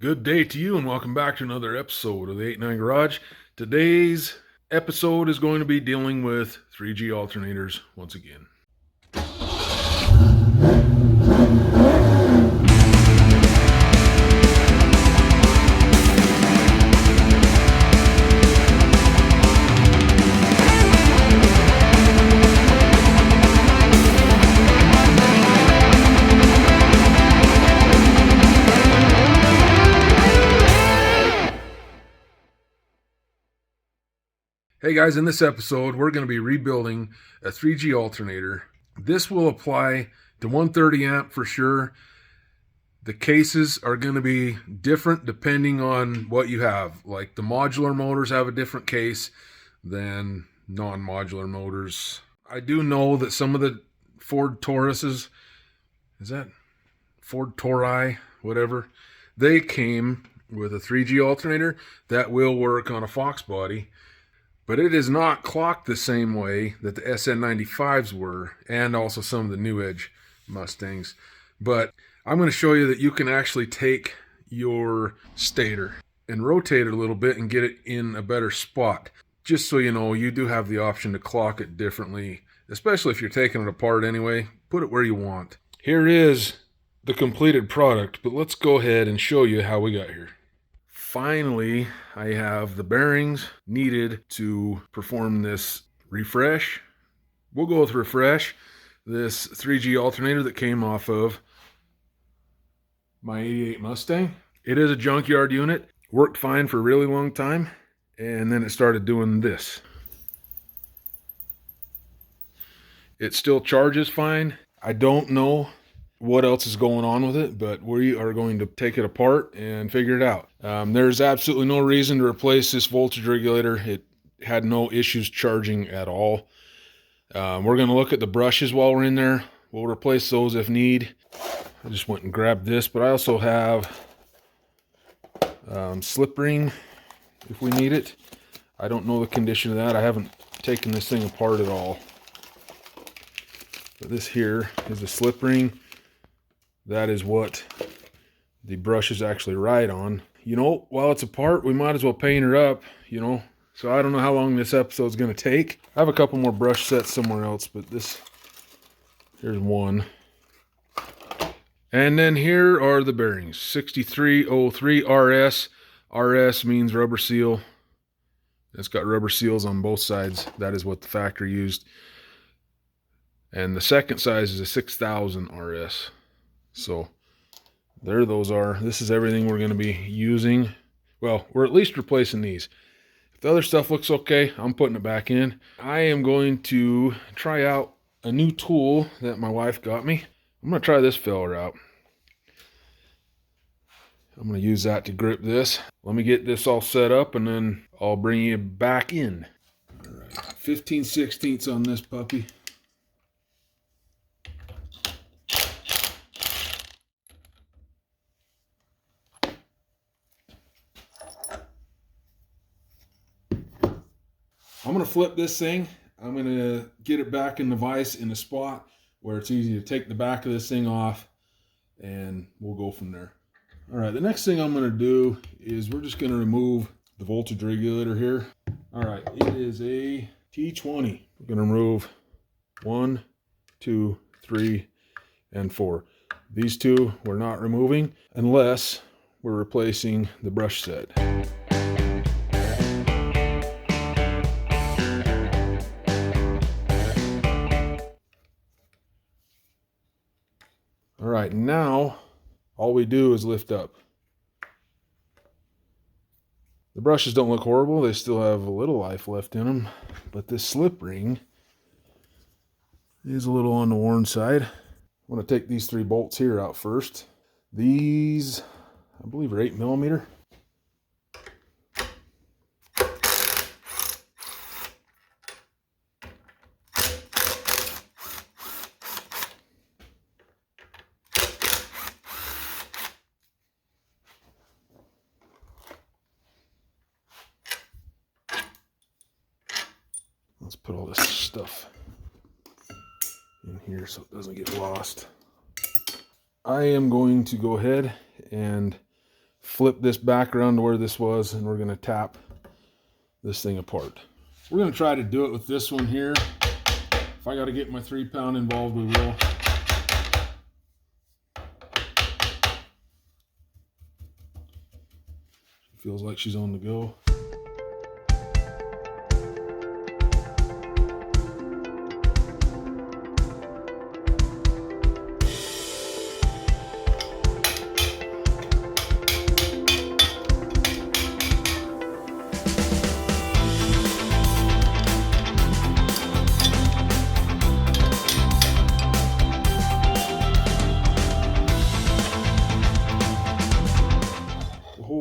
Good day to you and welcome back to another episode of the 89 Garage. Today's episode is going to be dealing with 3G alternators once again. Hey guys, in this episode, we're going to be rebuilding a 3G alternator. This will apply to 130 amp for sure. The cases are going to be different depending on what you have. Like the modular motors have a different case than non-modular motors. I do know that some of the Ford Tauruses, is that Ford Tauri, whatever, they came with a 3G alternator that will work on a Fox body. But it is not clocked the same way that the SN95s were, and also some of the New Edge Mustangs. But I'm going to show you that you can actually take your stator and rotate it a little bit and get it in a better spot. Just so you know, you do have the option to clock it differently, especially if you're taking it apart anyway. Put it where you want. Here is the completed product, but let's go ahead and show you how we got here. Finally, I have the bearings needed to perform this refresh. We'll go with refresh. This 3G alternator that came off of my 88 Mustang. It is a junkyard unit. Worked fine for a really long time. And then it started doing this. It still charges fine. I don't know what else is going on with it, but we are going to take it apart and figure it out. There's absolutely no reason to replace this voltage regulator. It had no issues charging at all. We're going to look at the brushes while we're in there. We'll replace those if need. I just went and grabbed this, but I also have slip ring if we need it. I don't know the condition of that. I haven't taken this thing apart at all. But this here is a slip ring. That is what the brush is actually ride on. You know, while it's apart, we might as well paint her up, you know. So I don't know how long this episode is going to take. I have a couple more brush sets somewhere else, but here's one. And then here are the bearings. 6303 RS. RS means rubber seal. It's got rubber seals on both sides. That is what the factory used. And the second size is a 6000 RS. So there those are. This is everything we're going to be using. Well, we're at least replacing these. If the other stuff looks okay, I'm putting it back in. I am going to try out a new tool that my wife got me. I'm going to try this filler out. I'm going to use that to grip this. Let me get this all set up and then I'll bring you back in. All right, 15/16 on this puppy. I'm going to flip this thing. I'm going to get it back in the vise in a spot where it's easy to take the back of this thing off, and we'll go from there. All right, the next thing I'm going to do is we're just going to remove the voltage regulator here. All right, it is a T20. We're going to remove 1, 2, 3, and 4. These two we're not removing unless we're replacing the brush set. All right, now all we do is lift up. The brushes don't look horrible. They still have a little life left in them, but this slip ring is a little on the worn side. I want to take these 3 bolts here out first. These, I believe, are 8mm. Let's put all this stuff in here so it doesn't get lost. I am going to go ahead and flip this back around to where this was, and we're going to tap this thing apart. We're going to try to do it with this one here. If I got to get my 3-pound involved, we will. Feels like she's on the go.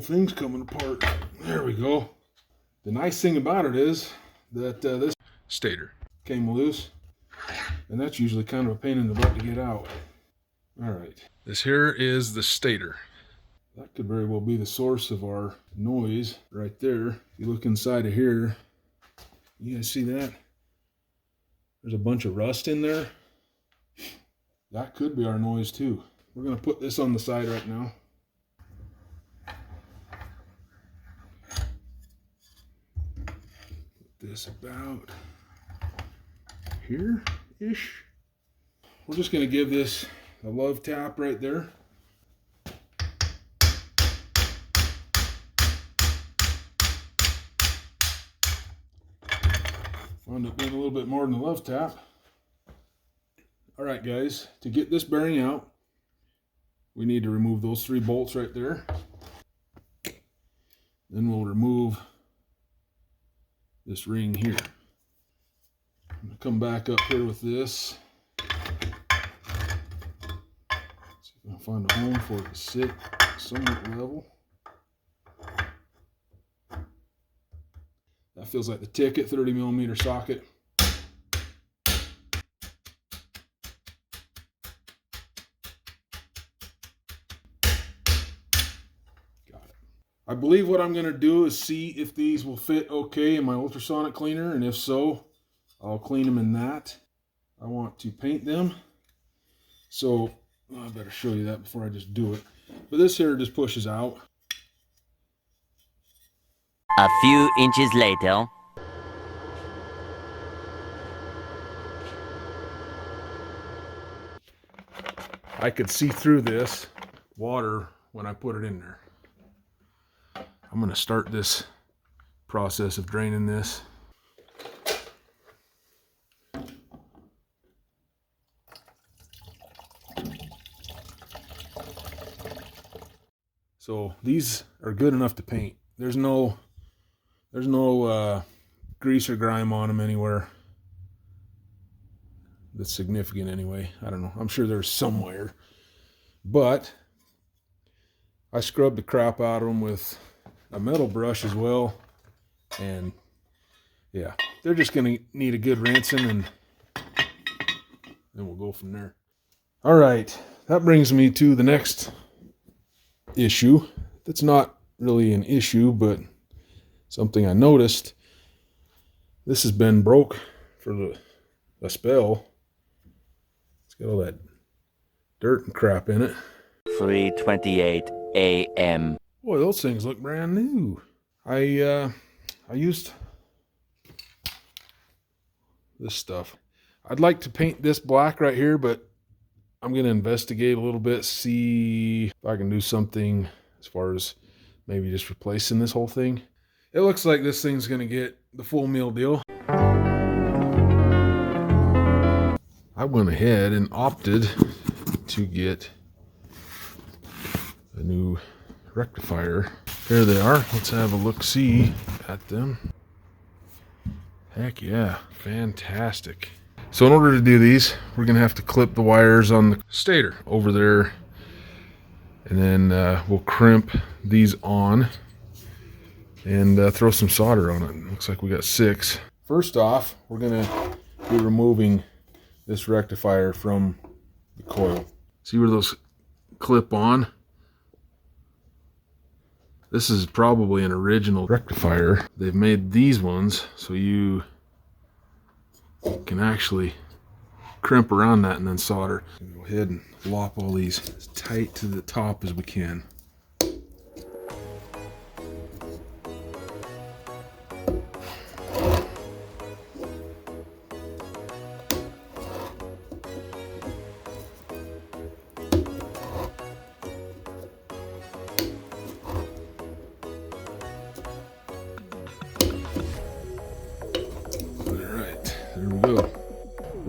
Thing's coming apart. There we go. The nice thing about it is that this stator came loose, and that's usually kind of a pain in the butt to get out. All right, this here is the stator. That could very well be the source of our noise right there. If you look inside of here, you guys see that? There's a bunch of rust in there. That could be our noise too. We're going to put this on the side right now. This about here-ish. We're just going to give this a love tap right there. Wound up being a little bit more than a love tap. All right, guys, to get this bearing out, we need to remove those 3 bolts right there. Then we'll remove this ring here. I'm going to come back up here with this. See if I can find a home for it to sit somewhat level. That feels like the ticket, 30mm socket. I believe what I'm going to do is see if these will fit okay in my ultrasonic cleaner, and if so, I'll clean them in that. I want to paint them, so I better show you that before I just do it. But this here just pushes out. A few inches later. I could see through this water when I put it in there. I'm going to start this process of draining this. So these are good enough to paint. There's no grease or grime on them anywhere that's significant anyway. I don't know. I'm sure there's somewhere. But I scrubbed the crap out of them with a metal brush as well, and yeah, they're just going to need a good rinsing, and then we'll go from there. All right, that brings me to the next issue. That's not really an issue, but something I noticed. This has been broke for a spell. It's got all that dirt and crap in it. 3:28 a.m. Boy, those things look brand new. I used this stuff. I'd like to paint this black right here, but I'm going to investigate a little bit, see if I can do something as far as maybe just replacing this whole thing. It looks like this thing's going to get the full meal deal. I went ahead and opted to get a new rectifier. There they are. Let's have a look-see at them. Heck yeah, fantastic. So in order to do these, we're going to have to clip the wires on the stator over there, and then we'll crimp these on and throw some solder on it. Looks like we got 6. First off, we're going to be removing this rectifier from the coil. See where those clip on? This is probably an original rectifier. They've made these ones so you can actually crimp around that and then solder. Go ahead and lop all these as tight to the top as we can.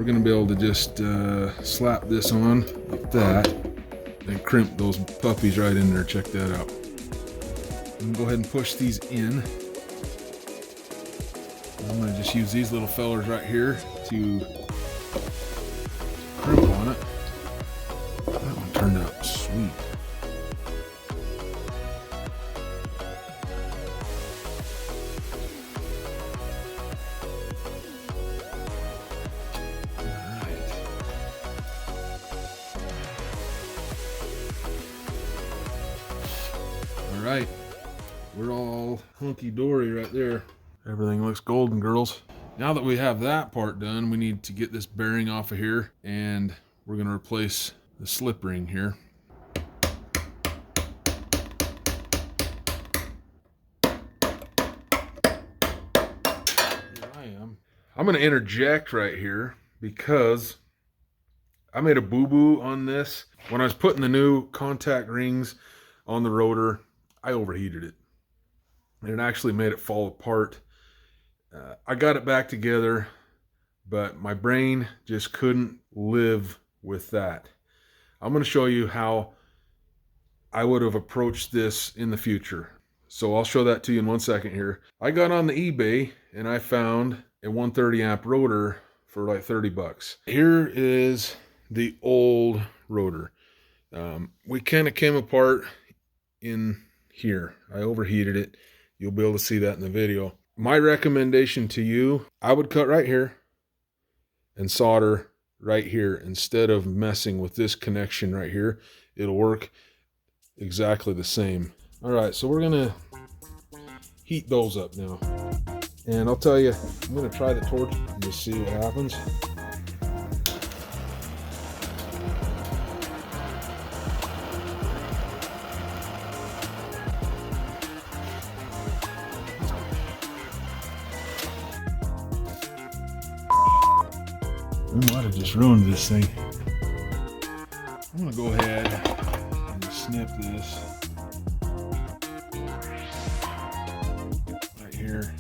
we're gonna be able to just slap this on like that and crimp those puppies right in there. Check that out. I'm gonna go ahead and push these in. I'm gonna just use these little fellers right here to crimp on it. That one turned out sweet. All right, we're all hunky-dory right there. Everything looks golden, girls. Now that we have that part done, we need to get this bearing off of here, and we're gonna replace the slip ring here. Here I am. I'm gonna interject right here because I made a boo-boo on this. When I was putting the new contact rings on the rotor, I overheated it. And it actually made it fall apart. I got it back together, but my brain just couldn't live with that. I'm going to show you how I would have approached this in the future. So I'll show that to you in 1 second here. I got on the eBay and I found a 130 amp rotor for like 30 bucks. Here is the old rotor. We kind of came apart in here. I overheated it. You'll be able to see that in the video. My recommendation to you, I would cut right here and solder right here instead of messing with this connection right here. It'll work exactly the same. All right, so we're gonna heat those up now. And I'll tell you, I'm gonna try the torch and just see what happens. We might have just ruined this thing. I'm gonna go ahead and snip this right here.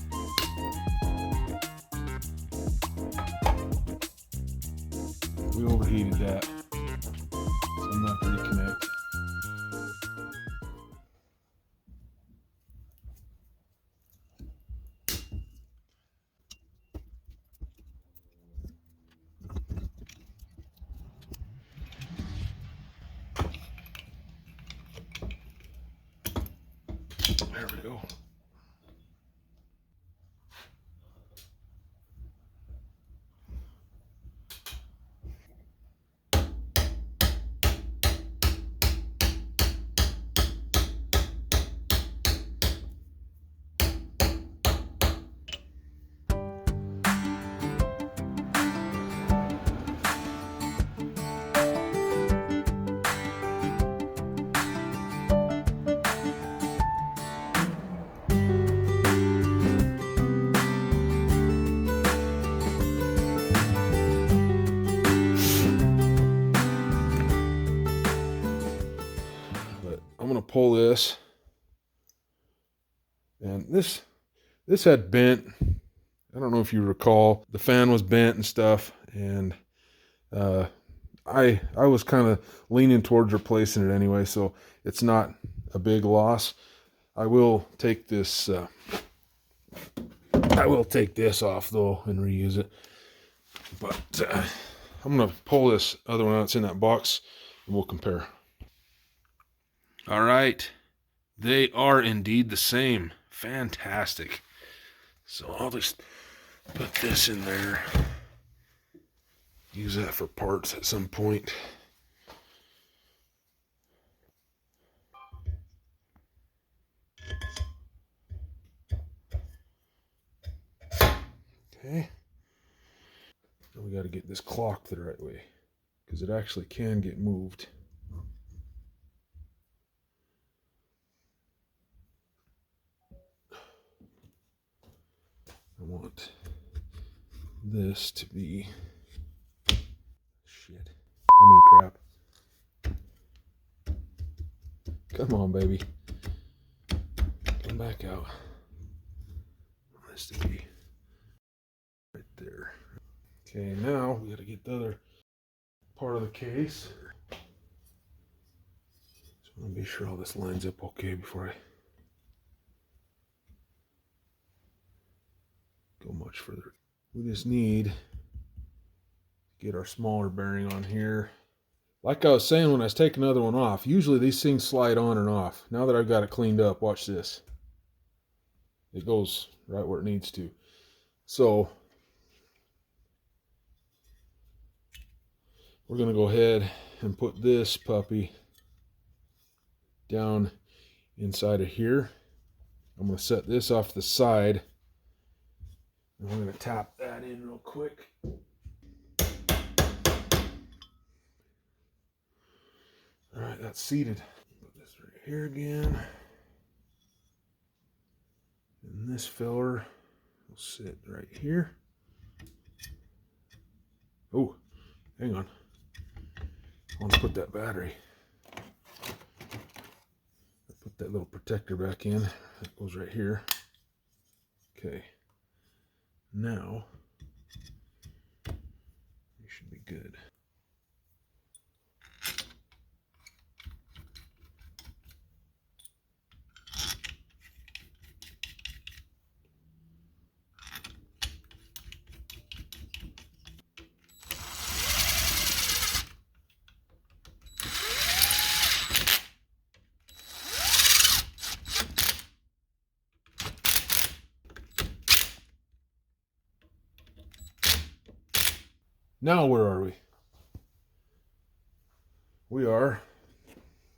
We overheated that, so I'm not going to reconnect. There we go. I'm going to pull this, and this had bent. I don't know if you recall, the fan was bent and stuff, and I was kind of leaning towards replacing it anyway, so it's not a big loss. I will take this off though and reuse it, but I'm going to pull this other one out that's in that box and we'll compare. All right, they are indeed the same. Fantastic. So I'll just put this in there. Use that for parts at some point. Okay. Now we got to get this clocked the right way, because it actually can get moved. I want this to be crap. Come on, baby. Come back out. I want this to be right there. Okay, now we got to get the other part of the case. Just want to be sure all this lines up okay before I go much further. We just need to get our smaller bearing on here. Like I was saying when I was taking another one off, usually these things slide on and off. Now that I've got it cleaned up, watch this. It goes right where it needs to. So we're going to go ahead and put this puppy down inside of here. I'm going to set this off to the side. And we're going to tap that in real quick. All right, that's seated. Put this right here again. And this filler will sit right here. Oh, hang on. I want to put that battery. Put that little protector back in. That goes right here. Okay. Now, you should be good. Now where are we? We are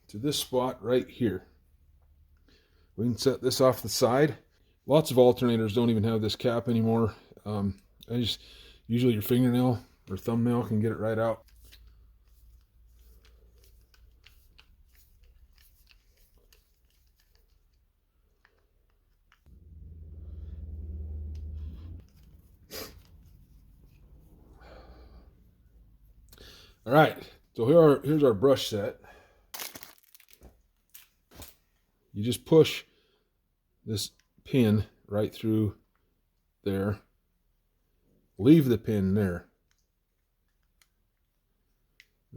to this spot right here. We can set this off the side. Lots of alternators don't even have this cap anymore. Usually your fingernail or thumbnail can get it right out. All right, so here's our brush set. You just push this pin right through there. Leave the pin there.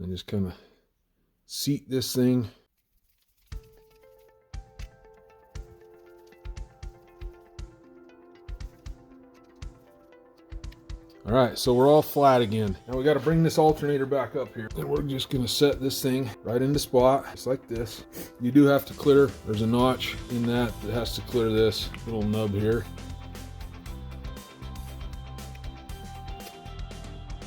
And just kind of seat this thing. All right, so we're all flat again. Now we got to bring this alternator back up here. And we're just going to set this thing right into spot, just like this. You do have to clear, there's a notch in that has to clear this little nub here.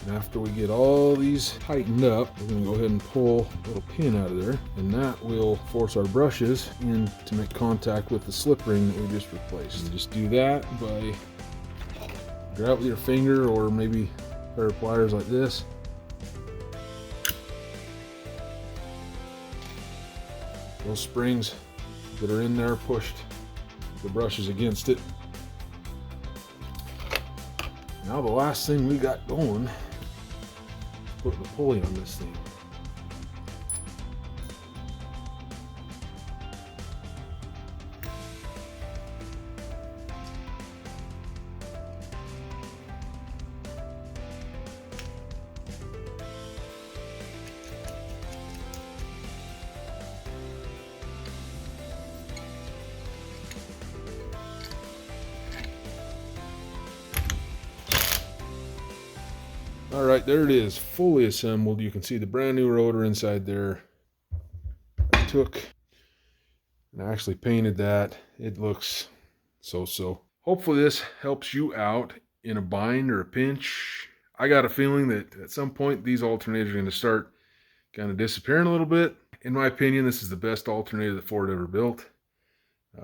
And after we get all these tightened up, we're going to go ahead and pull a little pin out of there. And that will force our brushes in to make contact with the slip ring that we just replaced. And just do that by grab it with your finger or maybe a pair of pliers like this. Those springs that are in there pushed the brushes against it. Now the last thing we got going is putting the pulley on this thing. All right, there it is, fully assembled. You can see the brand new rotor inside there. I took and I actually painted that. It looks so-so. Hopefully this helps you out in a bind or a pinch. I got a feeling that at some point these alternators are going to start kind of disappearing a little bit. In my opinion, this is the best alternator that Ford ever built.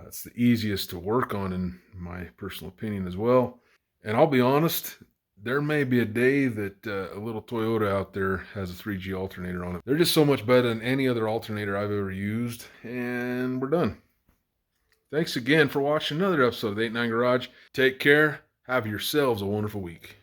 It's the easiest to work on in my personal opinion as well. And I'll be honest, there may be a day that a little Toyota out there has a 3G alternator on it. They're just so much better than any other alternator I've ever used. And we're done. Thanks again for watching another episode of the 89 Garage. Take care. Have yourselves a wonderful week.